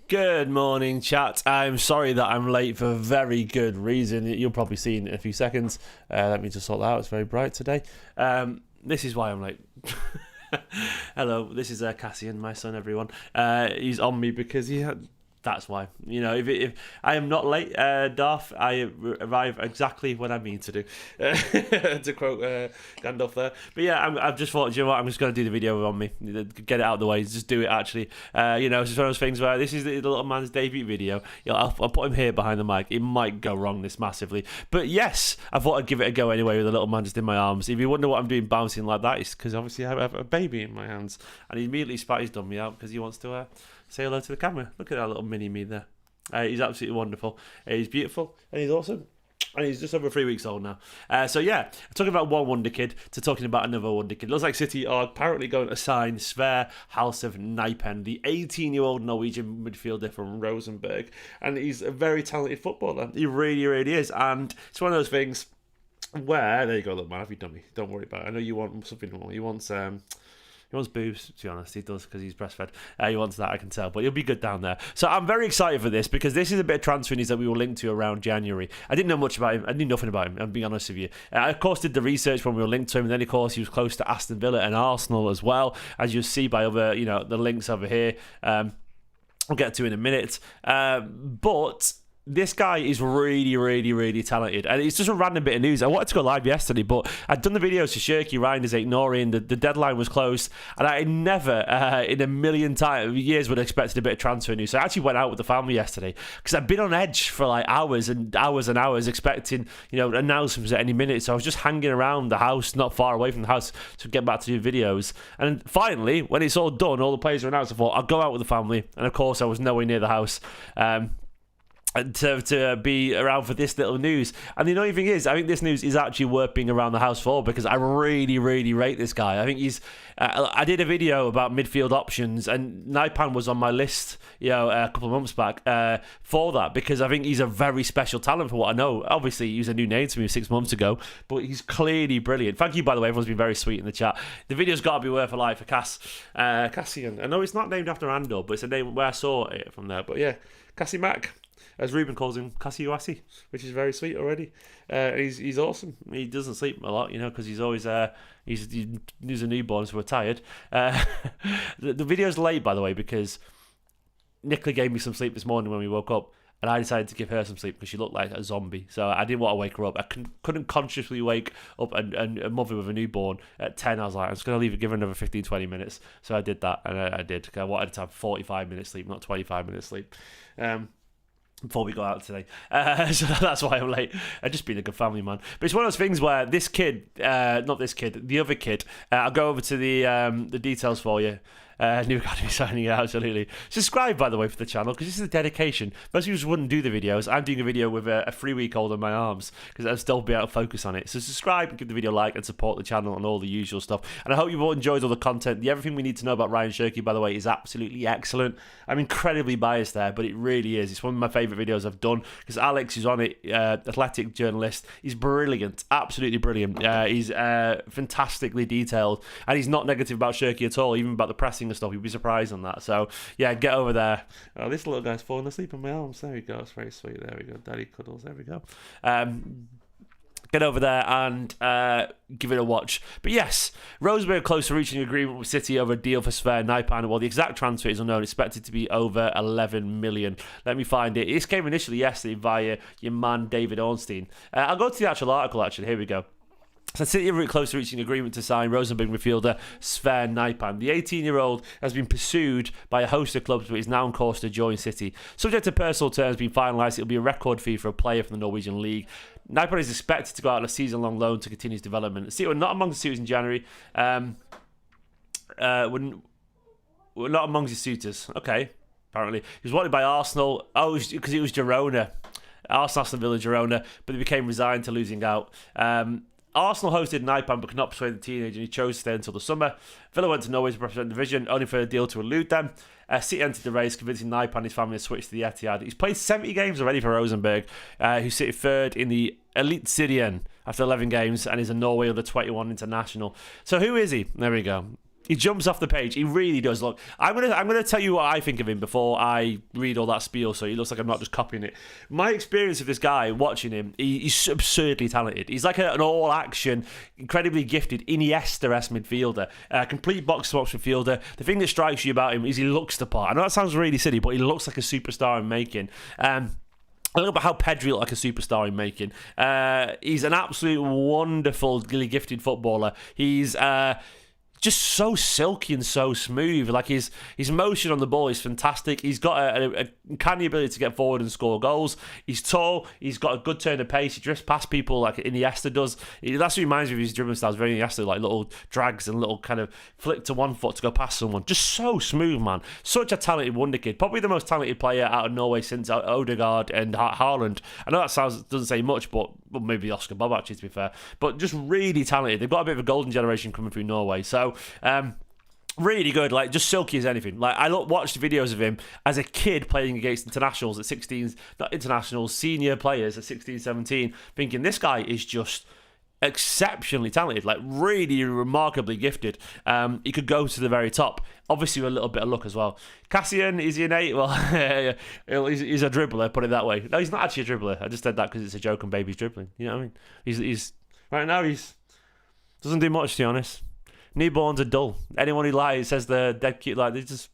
Good morning, chat. I'm sorry that I'm late for a very good reason. You'll probably see in a few seconds. Let me just sort that out. It's very bright today. This is why I'm late. Hello, this is Cassian, my son, everyone. He's on me because that's why. You know, if I am not late, Darth, I arrive exactly when I mean to do. To quote Gandalf there. But yeah, I've just thought, you know what, I'm just going to do the video on me. Get it out of the way. Just do it, actually. It's just one of those things where this is the little man's debut video. I'll put him here behind the mic. It might go wrong this massively. But yes, I thought I'd give it a go anyway with the little man just in my arms. If you wonder what I'm doing bouncing like that, it's because obviously I have a baby in my hands. And he immediately spat his dummy out because he wants to... say hello to the camera. Look at that little mini me there. He's absolutely wonderful. He's beautiful and he's awesome. And he's just over 3 weeks old now. Talking about one Wonderkid to talking about another Wonderkid. Looks like City are apparently going to sign Sverre Halseth Nypan, the 18-year-old Norwegian midfielder from Rosenborg. And he's a very talented footballer. He really, really is. And it's one of those things where... There you go, look, man, have you done me? Don't worry about it. I know you want something more. He wants boobs, to be honest. He does, because he's breastfed. He wants that, I can tell. But he'll be good down there. So I'm very excited for this, because this is a bit of transfer news that we will link to around January. I didn't know much about him. I knew nothing about him, I'm being honest with you. I, of course, did the research when we were linked to him. And then, of course, he was close to Aston Villa and Arsenal as well, as you'll see by other, the links over here. We'll get to in a minute. But... this guy is really, really, really talented. And it's just a random bit of news. I wanted to go live yesterday, but I'd done the videos for Shirky, Reinders, ait-nouri, and the deadline was close. And I never, in a million years, would have expected a bit of transfer news. So I actually went out with the family yesterday because I've been on edge for like hours and hours and hours expecting, announcements at any minute. So I was just hanging around the house, not far away from the house, to get back to do videos. And finally, when it's all done, all the players are announced, I thought, I'll go out with the family. And of course, I was nowhere near the house. To be around for this little news. And the annoying thing is, I think this news is actually worth being around the house for, because I really, really rate this guy. I think he's... I did a video about midfield options, and Nypan was on my list, a couple of months back for that, because I think he's a very special talent for what I know. Obviously, he was a new name to me 6 months ago, but he's clearly brilliant. Thank you, by the way. Everyone's been very sweet in the chat. The video's got to be worth a like for Cassian. I know it's not named after Andor, but it's a name where I saw it from there. But yeah, Cassie Mac, as Ruben calls him, Cassiuasi, which is very sweet already. He's awesome. He doesn't sleep a lot, because he's always he's a newborn, so we're tired. The video's late, by the way, because Nicola gave me some sleep this morning when we woke up, and I decided to give her some sleep because she looked like a zombie. So I didn't want to wake her up. I couldn't consciously wake up a mother with a newborn at 10. I was like, I'm just going to give her another 15, 20 minutes. So I did that, and I did. I wanted to have 45 minutes sleep, not 25 minutes sleep. Before we go out today. So that's why I'm late. I've just been a good family man. But it's one of those things where this kid, not this kid, the other kid, I'll go over to the details for you. New Academy signing, absolutely. Subscribe, by the way, for the channel, because this is a dedication. Most people just wouldn't do the videos. I'm doing a video with a 3-week-old on my arms, because I'll still be able to focus on it. So subscribe and give the video a like and support the channel and all the usual stuff. And I hope you've all enjoyed all the content. The everything we need to know about Ryan Shirky, by the way, is absolutely excellent. I'm incredibly biased there, but it really is. It's one of my favourite videos I've done, because Alex, who's on it, athletic journalist, he's brilliant, absolutely brilliant. He's fantastically detailed, and he's not negative about Shirky at all, even about the pressing and stuff. You'd be surprised on that. So yeah, get over there. Oh, this little guy's falling asleep on my arms. There we go. It's very sweet. There we go. Daddy cuddles. There we go. Get over there and give it a watch. But yes, Rosenborg close to reaching an agreement with City over a deal for Sverre Nypan. Well, the exact transfer is unknown, expected to be over 11 million. Let me find it. This came initially yesterday via your man David Ornstein. I'll go to the actual article, actually. Here we go. So City are close to reaching an agreement to sign Rosenborg midfielder Sverre Nypan. The 18-year-old has been pursued by a host of clubs, but is now on course to join City. Subject to personal terms being finalised, it will be a record fee for a player from the Norwegian league. Nypan is expected to go out on a season-long loan to continue his development. City were not among the suitors in January. We're not amongst the suitors. Okay, apparently. He was wanted by Arsenal. Oh, because it was Girona. Arsenal, Aston Villa, Girona, but they became resigned to losing out. Arsenal hosted Nypan but could not persuade the teenager, and he chose to stay until the summer. Villa went to Norway to represent the division, only for a deal to elude them. City entered the race, convincing Nypan and his family to switch to the Etihad. He's played 70 games already for Rosenborg, who sit third in the Eliteserien after 11 games, and is a Norway under 21 international. So who is he? There we go. He jumps off the page. He really does. Look, I'm gonna tell you what I think of him before I read all that spiel, so he looks like I'm not just copying it. My experience of this guy, watching him, he's absurdly talented. He's like an all-action, incredibly gifted Iniesta-esque midfielder, complete box-to-box midfielder. The thing that strikes you about him is he looks the part. I know that sounds really silly, but he looks like a superstar in making. I look about how Pedri looked like a superstar in making. He's an absolute wonderfully gifted footballer. He's just so silky and so smooth. Like his motion on the ball is fantastic. He's got a canny ability to get forward and score goals. He's tall. He's got a good turn of pace. He drifts past people like Iniesta does. That's what reminds me of his dribbling styles. Very Iniesta, like little drags and little kind of flick to one foot to go past someone. Just so smooth, man. Such a talented Wonderkid. Probably the most talented player out of Norway since Odegaard and Haaland. I know that doesn't say much, but maybe Oscar Bob actually, to be fair. But just really talented. They've got a bit of a golden generation coming through Norway. So really good, like just silky as anything. Like I watched videos of him as a kid playing against internationals at 16s, not internationals, senior players at 16, 17, thinking this guy is just exceptionally talented, like really remarkably gifted. He could go to the very top. Obviously with a little bit of luck as well. Cassian, is he an 8? Well, he's a dribbler, put it that way. No, he's not actually a dribbler. I just said that because it's a joke and baby's dribbling. You know what I mean? He's right now he's doesn't do much, to be honest. Newborns are dull. Anyone who lies says they're dead cute, like they're just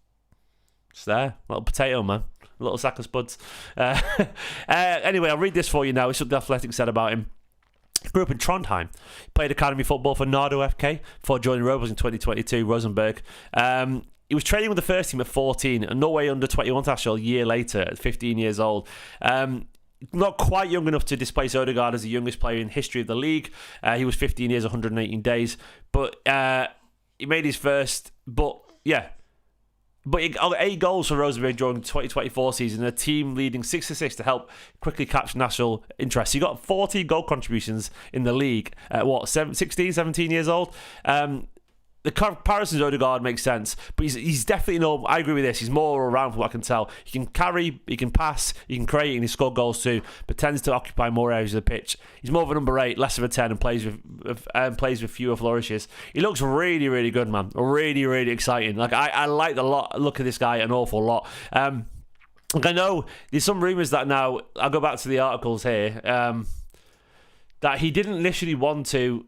there. Little potato, man. A little sack of spuds. Anyway, I'll read this for you now. It's what the Athletic said about him. He grew up in Trondheim. Played academy football for Nardo FK before joining Rosenborg in 2022, Rosenborg. He was training with the first team at 14 and Norway under 21 national a year later at 15 years old. Not quite young enough to displace Odegaard as the youngest player in the history of the league. He was 15 years, 118 days. But he made his first... But he got 8 goals for Rosenborg during the 2024 season, a team leading 6 assists to help quickly catch national interest. He got 40 goal contributions in the league at, 16, 17 years old? The comparison to Odegaard makes sense, but he's definitely no. I agree with this. He's more around from what I can tell. He can carry, he can pass, he can create, and he scored goals too. But tends to occupy more areas of the pitch. He's more of a number 8, less of a 10, and plays with fewer flourishes. He looks really, really good, man. Really, really exciting. Like I like the look of this guy an awful lot. Like I know there's some rumours that now I'll go back to the articles here that he didn't initially want to.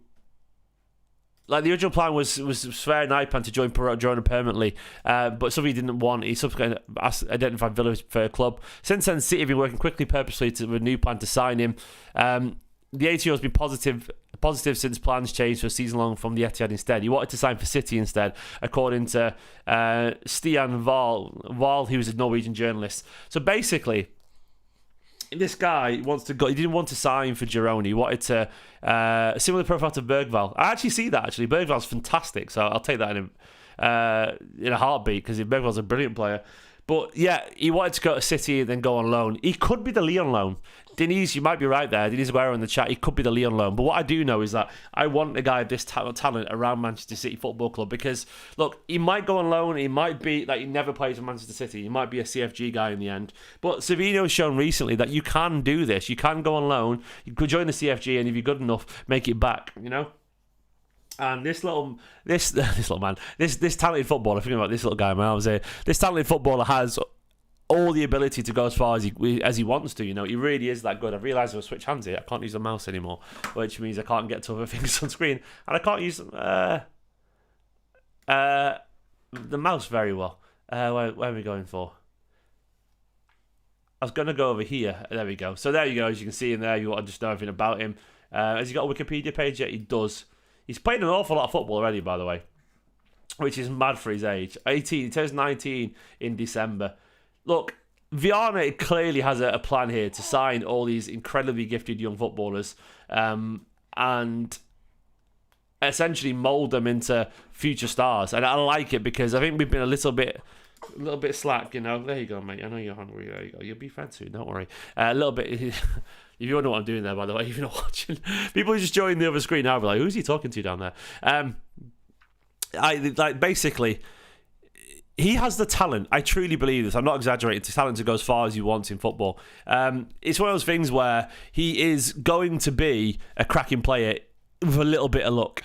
Like the original plan was Sverre Nypan to join him permanently, but something he didn't want. He subsequently identified Villa's preferred club. Since then, City have been working quickly, purposely with a new plan to sign him. The 80-year-old has been positive since plans changed for a season long from the Etihad instead. He wanted to sign for City instead, according to Stian Wahl, who was a Norwegian journalist. So basically, this guy wants to go. He didn't want to sign for Girona. He wanted to similar profile to Bergvall. I actually see that. Actually, Bergvall's fantastic. So I'll take that in a heartbeat because Bergvall's a brilliant player. But yeah, he wanted to go to City and then go on loan. He could be the Lyon loan. Denise, you might be right there. Denise Aguero in the chat. He could be the Lyon loan. But what I do know is that I want a guy of this talent around Manchester City Football Club because, look, he might go on loan. He might be, like, he never plays for Manchester City. He might be a CFG guy in the end. But Savino's shown recently that you can do this. You can go on loan. You could join the CFG and if you're good enough, make it back, you know? And this talented footballer, thinking about this little guy, man, I was here. This talented footballer has all the ability to go as far as he wants to. You know, he really is that good. I've realised I'll switch hands here. I can't use the mouse anymore, which means I can't get to other things on screen, and I can't use the mouse very well. Where are we going for? I was going to go over here. There we go. So there you go. As you can see in there, you want to just know everything about him. Has he got a Wikipedia page yet? He does. He's played an awful lot of football already, by the way, which is mad for his age. 18, he turns 19 in December. Look, Viana clearly has a plan here to sign all these incredibly gifted young footballers and essentially mould them into future stars. And I like it because I think we've been a little bit slack, you know. There you go, mate. I know you're hungry. There you go. You'll be fed soon. Don't worry. A little bit... If you wonder what I'm doing there, by the way, if you're not watching, people who just joined the other screen now be like, who's he talking to down there? Basically, he has the talent. I truly believe this. I'm not exaggerating. The talent to go as far as he wants in football. It's one of those things where he is going to be a cracking player with a little bit of luck.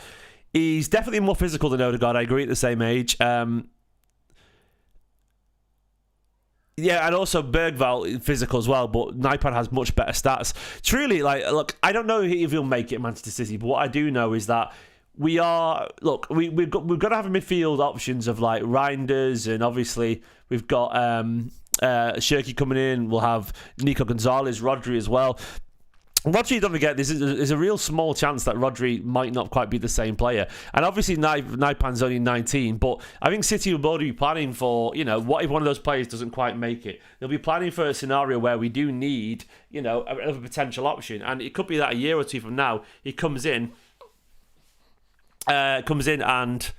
He's definitely more physical than Odegaard. I agree at the same age. Yeah, and also Bergvall physical as well, but Nypan has much better stats. Truly, like, look, I don't know if he'll make it at Manchester City, but what I do know is that we've got to have a midfield options of like Reinders, and obviously we've got Shirky coming in. We'll have Nico Gonzalez, Rodri as well. Rodri, don't forget, there's a real small chance that Rodri might not quite be the same player. And obviously, Nypan's only 19, but I think City will both be planning for, what if one of those players doesn't quite make it? They'll be planning for a scenario where we do need, a potential option. And it could be that a year or two from now, he comes in and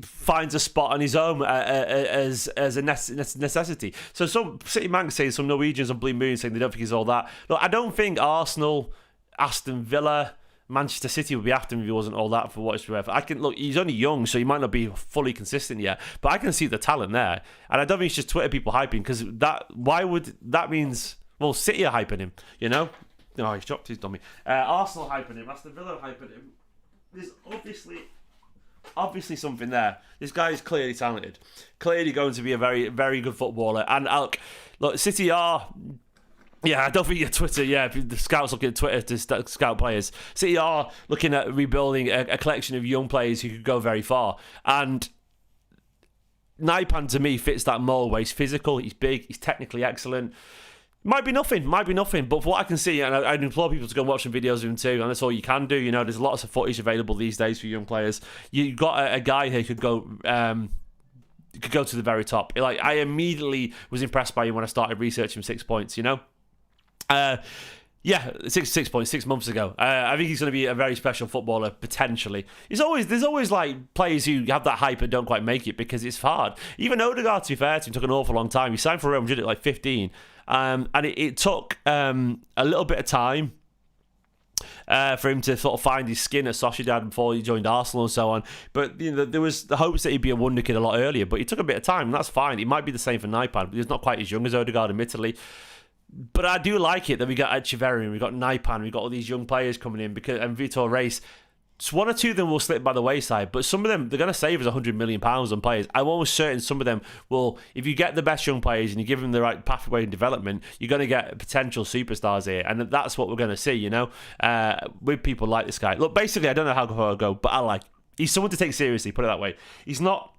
finds a spot on his own as a necessity. So some City man saying, some Norwegians on Blue Moon saying they don't think he's all that. Look, I don't think Arsenal, Aston Villa, Manchester City would be after him if he wasn't all that, for what it's worth. He's only young, so he might not be fully consistent yet, but I can see the talent there. And I don't think it's just Twitter people hyping, because that means, well, City are hyping him, No, he's dropped his dummy. Arsenal hyping him, Aston Villa hyping him. There's obviously something there. This guy is clearly talented, clearly going to be a very, very good footballer. And look, City are, I don't think your Twitter, if the scouts looking at Twitter to scout players, City are looking at rebuilding a collection of young players who could go very far. And Nypan, to me, fits that mold where he's physical, he's big, he's technically excellent. Might be nothing, but for what I can see, and I'd implore people to go and watch some videos of him too, and that's all you can do. There's lots of footage available these days for young players. You've got a guy who could go to the very top. Like, I immediately was impressed by him when I started researching 6 points, 6 points 6 months ago. I think he's going to be a very special footballer, potentially. There's always like players who have that hype and don't quite make it because it's hard. Even Odegaard, to be fair to him, took an awful long time. He signed for Real Madrid at like 15. And it took a little bit of time for him to sort of find his skin at Sociedad before he joined Arsenal and so on. But there was the hopes that he'd be a Wonderkid a lot earlier, but he took a bit of time, and that's fine. It might be the same for Nypan, but he's not quite as young as Odegaard, admittedly. But I do like it that we got Echeverri, we got Nypan, we got all these young players coming in, and Vitor Reis. So one or two of them will slip by the wayside, but some of them, they're going to save us £100 million on players. I'm almost certain some of them will, if you get the best young players and you give them the right pathway in development, you're going to get potential superstars here. And that's what we're going to see, with people like this guy. Look, basically, I don't know how far I'll go, but he's someone to take seriously, put it that way. He's not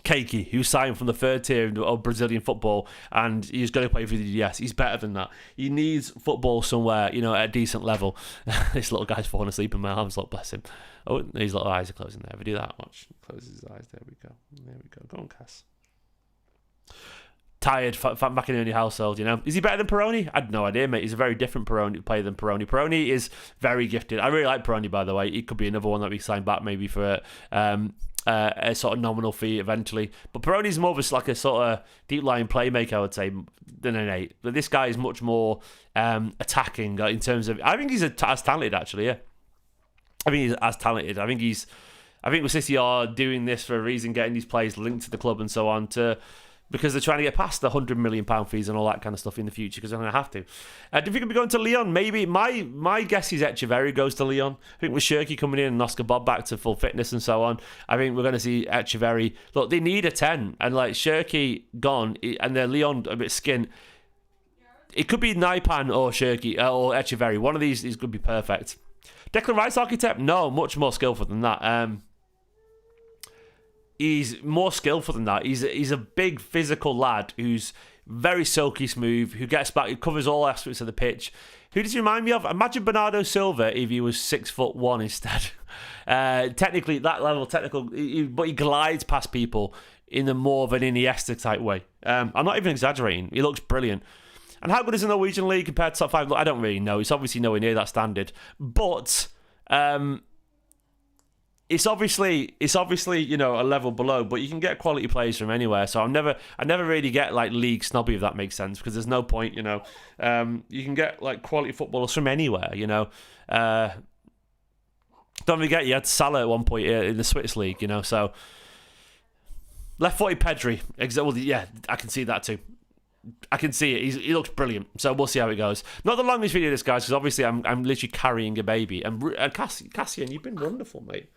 Cakey, who signed from the third tier of Brazilian football, and he's going to play for the DS. He's better than that. He needs football somewhere, at a decent level. This little guy's falling asleep in my arms, bless him. Oh, his little eyes are closing there. If we do that, watch. Closes his eyes. There we go. Go on, Cass. Tired, McInerney household, Is he better than Peroni? I had no idea, mate. He's a very different player than Peroni. Peroni is very gifted. I really like Peroni, by the way. He could be another one that we sign back maybe for a sort of nominal fee eventually. But Peroni's more of a sort of deep line playmaker, I would say, than an 8. But this guy is much more attacking in terms of. I think he's as talented, actually. Yeah, I think he's as talented. I think City are doing this for a reason, getting these players linked to the club and so on because they're trying to get past the £100 million fees and all that kind of stuff in the future, because they're going to have to. Do you think he'll be going to Lyon? Maybe. My guess is Echeverri goes to Lyon. I think with Shirky coming in and Oscar Bob back to full fitness and so on, I think we're going to see Echeverri. Look, they need a 10, and like Shirky gone, and they're Lyon a bit skint. It could be Nypan or Shirky or Echeverri. One of these is going to be perfect. Declan Rice architect? No, much more skillful than that. He's more skillful than that. He's a big physical lad who's very silky smooth, who gets back, who covers all aspects of the pitch. Who does he remind me of? Imagine Bernardo Silva if he was 6'1" instead. Technically, that level technical, but he glides past people in a more of an Iniesta type way. I'm not even exaggerating. He looks brilliant. And how good is the Norwegian league compared to top 5? Look, I don't really know. It's obviously nowhere near that standard, but. It's obviously a level below, but you can get quality players from anywhere. So I never really get like league snobby, if that makes sense, because there's no point, you can get like quality footballers from anywhere, Don't forget you had Salah at one point in the Swiss league, So left-footed Pedri, well, yeah, I can see that too. I can see it. He looks brilliant. So we'll see how it goes. Not the longest video, this guys, because obviously I'm literally carrying a baby. And Cassian, you've been wonderful, mate.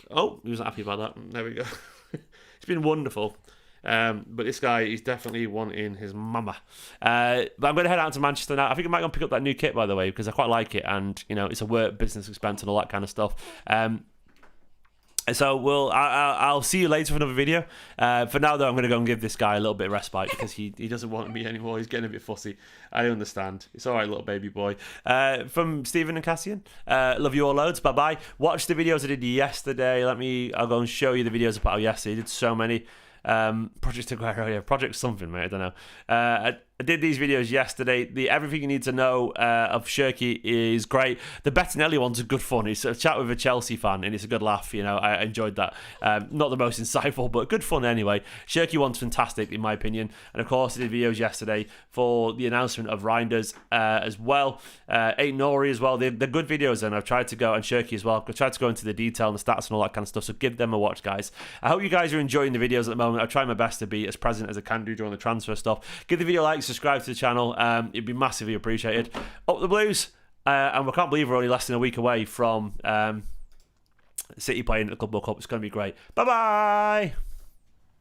Oh, he wasn't happy about that. There we go. It's been wonderful. But this guy is definitely wanting his mama. But I'm going to head out to Manchester now. I think I might go and pick up that new kit, by the way, because I quite like it, and you know it's a work business expense and all that kind of stuff. So I'll see you later for another video. For now, though, I'm going to go and give this guy a little bit of respite because he doesn't want me anymore. He's getting a bit fussy. I understand. It's all right, little baby boy. From Stephen and Cassian, love you all loads. Bye-bye. Watch the videos I did yesterday. I'll go and show you the videos I put out yesterday. I did so many. Project Aguero, yeah, Project something, mate. I don't know. I did these videos yesterday. The Everything You Need to Know of Shirky is great. The Bettinelli one's a good fun. It's a chat with a Chelsea fan, and it's a good laugh. You know, I enjoyed that. Not the most insightful, but good fun anyway. Shirky one's fantastic, in my opinion. And of course, I did videos yesterday for the announcement of Reinders as well. Ait-Nouri as well. They're good videos, and I've tried to go, and Shirky as well. I've tried to go into the detail and the stats and all that kind of stuff, so give them a watch, guys. I hope you guys are enjoying the videos at the moment. I try my best to be as present as I can do during the transfer stuff. Give the video a like, subscribe to the channel. It'd be massively appreciated. Up the Blues, and we can't believe we're only less than a week away from City playing at the Club World Cup. It's going to be great. Bye bye.